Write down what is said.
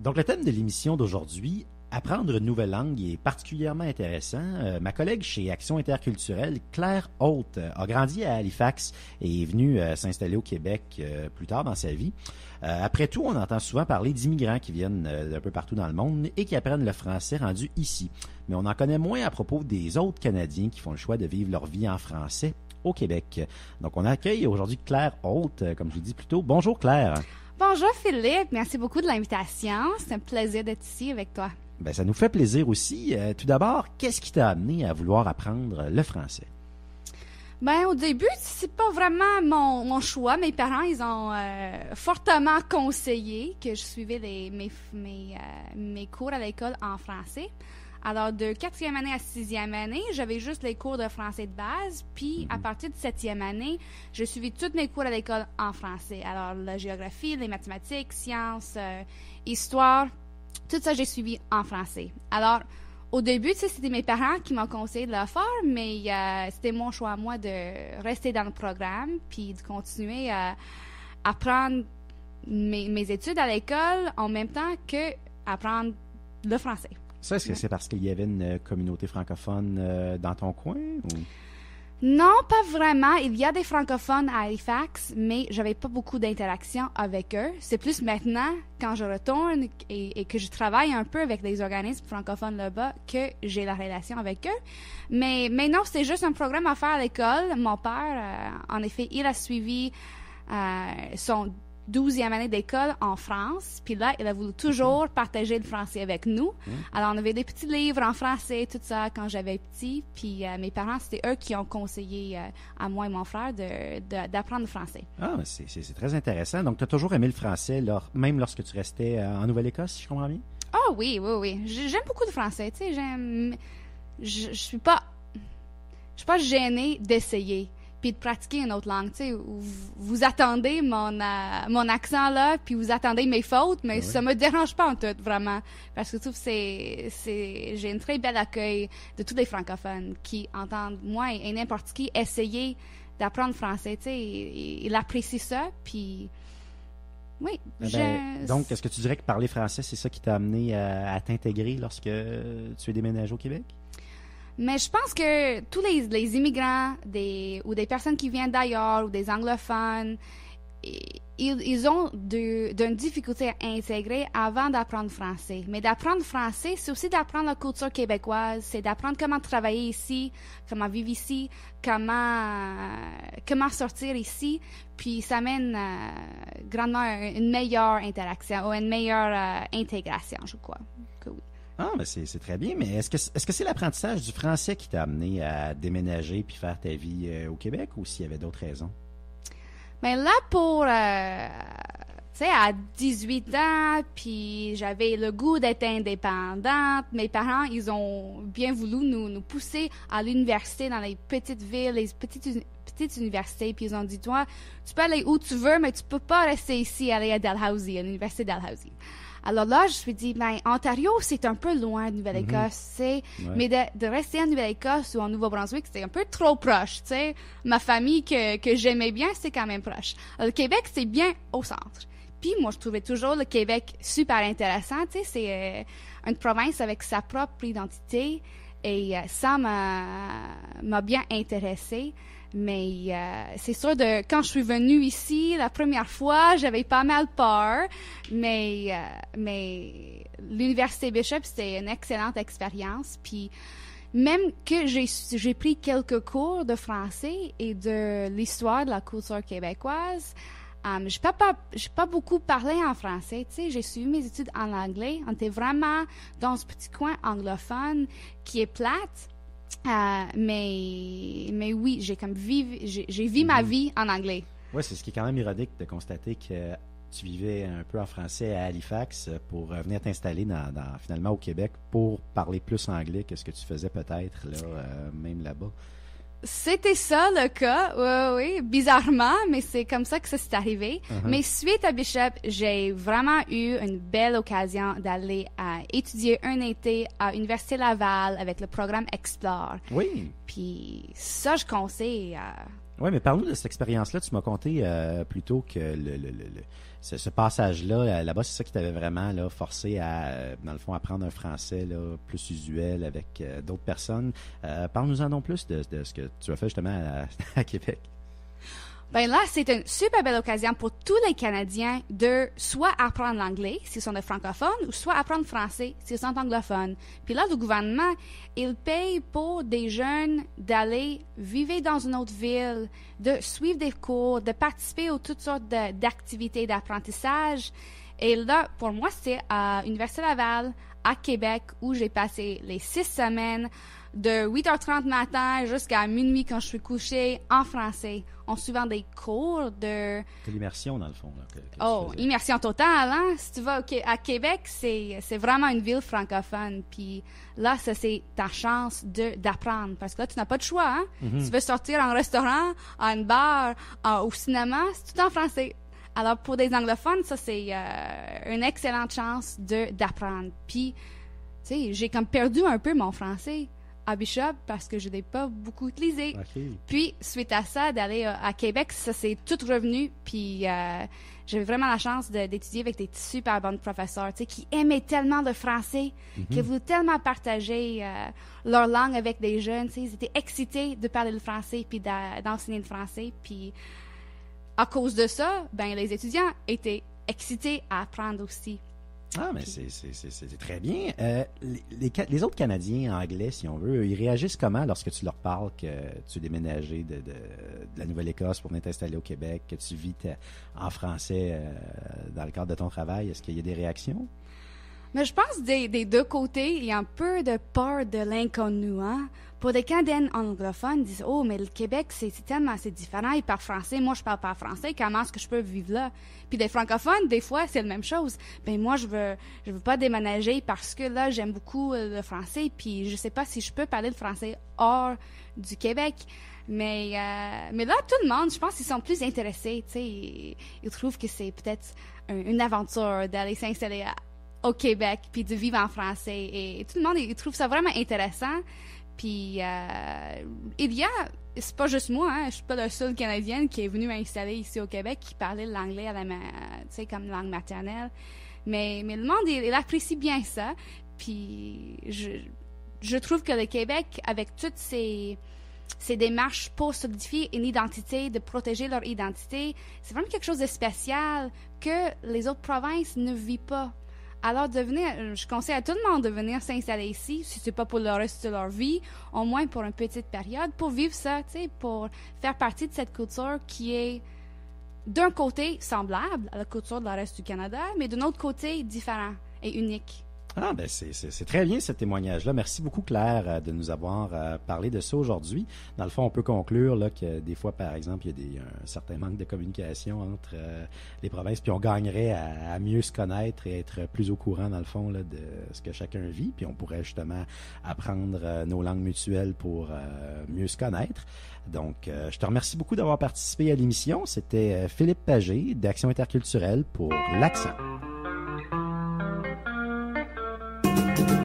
Donc, le thème de l'émission d'aujourd'hui, apprendre une nouvelle langue, est particulièrement intéressant. Ma collègue chez Action interculturelle, Claire Holt, a grandi à Halifax et est venue s'installer au Québec plus tard dans sa vie. Après tout, on entend souvent parler d'immigrants qui viennent d'un peu partout dans le monde et qui apprennent le français rendu ici. Mais on en connaît moins à propos des autres Canadiens qui font le choix de vivre leur vie en français au Québec. Donc, on accueille aujourd'hui Claire Holt, comme je l'ai dit plus tôt. Bonjour Claire. Bonjour Philippe, merci beaucoup de l'invitation. C'est un plaisir d'être ici avec toi. Ben, ça nous fait plaisir aussi. Tout d'abord, qu'est-ce qui t'a amené à vouloir apprendre le français? Ben, au début, c'est pas vraiment mon choix. Mes parents, ils ont fortement conseillé que je suivais mes cours à l'école en français. Alors, de 4e année à 6e année, j'avais juste les cours de français de base. Puis, à partir de 7e année, j'ai suivi tous mes cours à l'école en français. Alors, la géographie, les mathématiques, sciences, histoire, tout ça, j'ai suivi en français. Alors, au début, tu sais, c'était mes parents qui m'ont conseillé de le faire, mais c'était mon choix à moi de rester dans le programme puis de continuer à apprendre mes études à l'école en même temps qu'apprendre le français. Ça, est-ce que c'est parce qu'il y avait une communauté francophone dans ton coin? Ou? Non, pas vraiment. Il y a des francophones à Halifax, mais j'avais pas beaucoup d'interaction avec eux. C'est plus maintenant, quand je retourne et que je travaille un peu avec des organismes francophones là-bas, que j'ai la relation avec eux. Mais non, c'est juste un programme à faire à l'école. Mon père, en effet, il a suivi son 12e année d'école en France. Puis là, il a voulu toujours partager le français avec nous. Alors, on avait des petits livres en français, tout ça, quand j'avais petit. Puis mes parents, c'était eux qui ont conseillé à moi et mon frère d'apprendre le français. Ah, c'est très intéressant. Donc, tu as toujours aimé le français, même lorsque tu restais en Nouvelle-Écosse, si je comprends bien? Ah oui. J'aime beaucoup le français. Tu sais, je suis pas gênée d'essayer puis de pratiquer une autre langue, tu sais, vous attendez mon accent là, puis vous attendez mes fautes, mais ça me dérange pas en tout, vraiment, parce que je trouve j'ai un très bel accueil de tous les francophones qui entendent moi et n'importe qui essayer d'apprendre français, tu sais, ils apprécient ça, puis oui. Donc, est-ce que tu dirais que parler français, c'est ça qui t'a amené à t'intégrer lorsque tu es déménagé au Québec? Mais je pense que tous les immigrants ou des personnes qui viennent d'ailleurs ou des anglophones, ils ont d'une difficulté à intégrer avant d'apprendre français. Mais d'apprendre français, c'est aussi d'apprendre la culture québécoise, c'est d'apprendre comment travailler ici, comment vivre ici, comment sortir ici. Puis ça mène grandement à une meilleure interaction ou une meilleure intégration, je crois que oui. Ah, mais c'est très bien, mais est-ce que c'est l'apprentissage du français qui t'a amené à déménager puis faire ta vie au Québec ou s'il y avait d'autres raisons? Mais là, pour, tu sais, à 18 ans, puis j'avais le goût d'être indépendante. Mes parents, ils ont bien voulu nous pousser à l'université dans les petites villes, les petites universités, puis ils ont dit, toi, tu peux aller où tu veux, mais tu peux pas rester ici, aller à Dalhousie, à l'université Dalhousie. Alors là, je me suis dit, Ontario, c'est un peu loin de Nouvelle-Écosse, tu sais. Mais de rester en Nouvelle-Écosse ou en Nouveau-Brunswick, c'est un peu trop proche, tu sais. Ma famille que j'aimais bien, c'est quand même proche. Alors, le Québec, c'est bien au centre. Puis moi, je trouvais toujours le Québec super intéressant, tu sais. C'est une province avec sa propre identité et ça m'a bien intéressée. Mais c'est sûr, quand je suis venue ici, la première fois, j'avais pas mal peur. Mais l'Université Bishop, c'était une excellente expérience. Puis même que j'ai pris quelques cours de français et de l'histoire de la culture québécoise, j'ai pas beaucoup parlé en français. Tu sais, j'ai suivi mes études en anglais. On était vraiment dans ce petit coin anglophone qui est plate. Mais oui, j'ai vu ma vie en anglais. Oui, c'est ce qui est quand même ironique de constater que tu vivais un peu en français à Halifax pour venir t'installer finalement au Québec pour parler plus anglais que ce que tu faisais peut-être là, même là-bas. C'était ça le cas, oui, bizarrement, mais c'est comme ça que ça s'est arrivé. Mais suite à Bishop, j'ai vraiment eu une belle occasion d'aller étudier un été à l'Université Laval avec le programme Explore. Oui. Puis ça, je conseille à Oui, mais parle-nous de cette expérience-là. Tu m'as conté plutôt que ce passage-là, là-bas, c'est ça qui t'avait vraiment là, forcé à, dans le fond, apprendre un français là, plus usuel avec d'autres personnes. Parle-nous-en donc plus de ce que tu as fait justement à Québec. Ben là, c'est une super belle occasion pour tous les Canadiens de soit apprendre l'anglais, s'ils sont des francophones, ou soit apprendre français, s'ils sont anglophones. Puis là, le gouvernement, il paye pour des jeunes d'aller vivre dans une autre ville, de suivre des cours, de participer à toutes sortes d'activités d'apprentissage. Et là, pour moi, c'est à l'Université Laval, à Québec, où j'ai passé les 6 semaines de 8h30 matin jusqu'à minuit quand je suis couchée en français, en suivant des cours de... C'est l'immersion, dans le fond. Là, immersion totale, hein? Si tu vas à Québec, c'est vraiment une ville francophone. Puis là, ça, c'est ta chance d'apprendre. Parce que là, tu n'as pas de choix, hein? Tu veux sortir en restaurant, à une bar, au cinéma, c'est tout en français. Alors, pour des anglophones, ça, c'est une excellente chance d'apprendre. Puis, tu sais, j'ai comme perdu un peu mon français à Bishop parce que je ne l'ai pas beaucoup utilisé. Okay. Puis, suite à ça, d'aller à Québec, ça s'est tout revenu. Puis, j'avais vraiment la chance d'étudier avec des super bons professeurs, tu sais, qui aimaient tellement le français, qui voulaient tellement partager leur langue avec des jeunes. Tu sais, ils étaient excités de parler le français puis d'enseigner le français. Puis, à cause de ça, ben, les étudiants étaient excités à apprendre aussi. Ah, mais c'est très bien. Les autres Canadiens anglais, si on veut, ils réagissent comment lorsque tu leur parles que tu es déménagé de la Nouvelle-Écosse pour venir t'installer au Québec, que tu vis en français dans le cadre de ton travail? Est-ce qu'il y a des réactions? Mais je pense des deux côtés, il y a un peu de peur de l'inconnu, hein? Pour des Canadiens anglophones, ils disent « Oh, mais le Québec, c'est différent, ils parlent français, moi, je parle pas français, comment est-ce que je peux vivre là? » Puis les francophones, des fois, c'est la même chose. « Ben moi, je veux pas déménager parce que là, j'aime beaucoup le français, puis je sais pas si je peux parler le français hors du Québec. » Mais là, tout le monde, je pense qu'ils sont plus intéressés, tu sais, ils trouvent que c'est peut-être une aventure d'aller s'installer au Québec, puis de vivre en français. Et tout le monde, il trouve ça vraiment intéressant. Puis, il y a, c'est pas juste moi, hein, je suis pas la seule Canadienne qui est venue m'installer ici au Québec, qui parlait l'anglais comme langue maternelle. Mais le monde, il apprécie bien ça. Puis, je trouve que le Québec, avec toutes ces démarches pour solidifier une identité, de protéger leur identité, c'est vraiment quelque chose de spécial que les autres provinces ne vivent pas. Alors, je conseille à tout le monde de venir s'installer ici, si c'est pas pour le reste de leur vie, au moins pour une petite période, pour vivre ça, tu sais, pour faire partie de cette culture qui est, d'un côté, semblable à la culture de le reste du Canada, mais d'un autre côté, différent et unique. Ah, ben c'est très bien ce témoignage-là. Merci beaucoup, Claire, de nous avoir parlé de ça aujourd'hui. Dans le fond, on peut conclure là, que des fois, par exemple, il y a un certain manque de communication entre les provinces, puis on gagnerait à mieux se connaître et être plus au courant, dans le fond, là, de ce que chacun vit, puis on pourrait justement apprendre nos langues mutuelles pour mieux se connaître. Donc, je te remercie beaucoup d'avoir participé à l'émission. C'était Philippe Pagé d'Action interculturelle pour l'Accent.